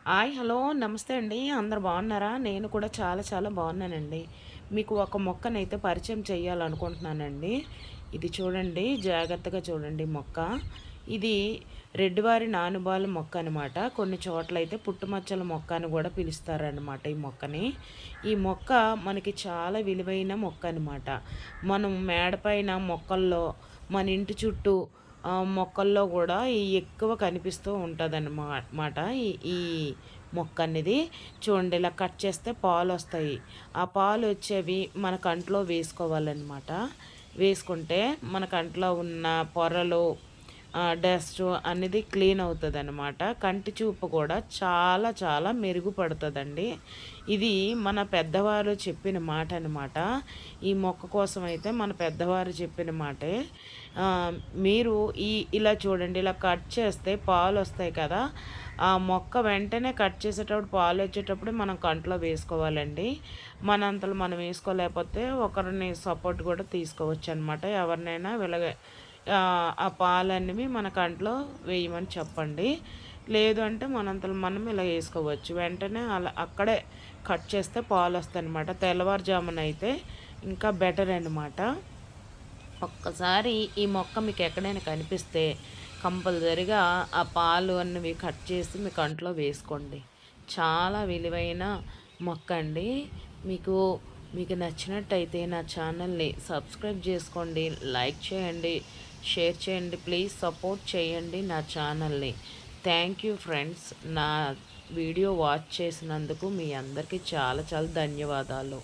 Hi hello నమస్తే అండి. అందరు బాగున్నారా? నేను కూడా చాలా చాలా బాగున్నానండి. మీకు ఒక మొక్కనైతే పరిచయం చేయాలనుకుంటున్నానండి. ఇది చూడండి, జాగ్రత్తగా చూడండి మొక్క. ఇది రెడ్డివారి నానుబాలు మొక్క అనమాట. కొన్ని చోట్లయితే పుట్టుమచ్చల మొక్క అని కూడా పిలుస్తారనమాట ఈ మొక్కని. ఈ మొక్క మనకి చాలా విలువైన మొక్క అనమాట. మనం మేడపైన మొక్కల్లో, మన ఇంటి చుట్టూ మొక్కల్లో కూడా ఎక్కువ కనిపిస్తూ ఉంటుందన్నమాట. ఈ ఈ మొక్క అనేది చూడండి, ఇలా కట్ చేస్తే పాలు వస్తాయి. ఆ పాలు వచ్చేవి మన కంట్లో వేసుకోవాలన్నమాట. వేసుకుంటే మన కంట్లో ఉన్న పొరలు, డస్ట్ అనేది క్లీన్ అవుతుందన్నమాట. కంటి చూపు కూడా చాలా చాలా మెరుగుపడుతుందండి. ఇది మన పెద్దవారు చెప్పిన మాట అనమాట. ఈ మొక్క కోసం అయితే మన పెద్దవారు చెప్పిన మాటే. మీరు ఇలా చూడండి, ఇలా కట్ చేస్తే పాలు వస్తాయి కదా. ఆ మొక్క వెంటనే కట్ చేసేటప్పుడు, పాలు వచ్చేటప్పుడు మనం కంట్లో వేసుకోవాలండి. మనంతలో మనం వేసుకోలేకపోతే ఒకరిని సపోర్ట్ కూడా తీసుకోవచ్చు అనమాట. ఎవరినైనా ఆ పాలన్నవి మన కంట్లో వేయమని చెప్పండి. లేదు అంటే మనంతలో మనం ఇలా వేసుకోవచ్చు. వెంటనే అలా అక్కడే కట్ చేస్తే పాలు వస్తాయి అనమాట. తెల్లవారుజామున అయితే ఇంకా బెటర్ అనమాట. ఒక్కసారి ఈ మొక్క మీకు ఎక్కడైనా కనిపిస్తే కంపల్సరిగా ఆ పాలు అన్నవి కట్ చేసి మీ కంట్లో వేసుకోండి. చాలా విలువైన మొక్క అండి. మీకు మీకు నచ్చినట్టయితే నా ఛానల్ని సబ్స్క్రైబ్ చేసుకోండి, లైక్ చేయండి, షేర్ చేయండి. ప్లీజ్ సపోర్ట్ చేయండి నా ఛానల్ని. Thank you friends. నా వీడియో వాచ్ చేసినందుకు మీ అందరికీ చాలా చాలా ధన్యవాదాలు.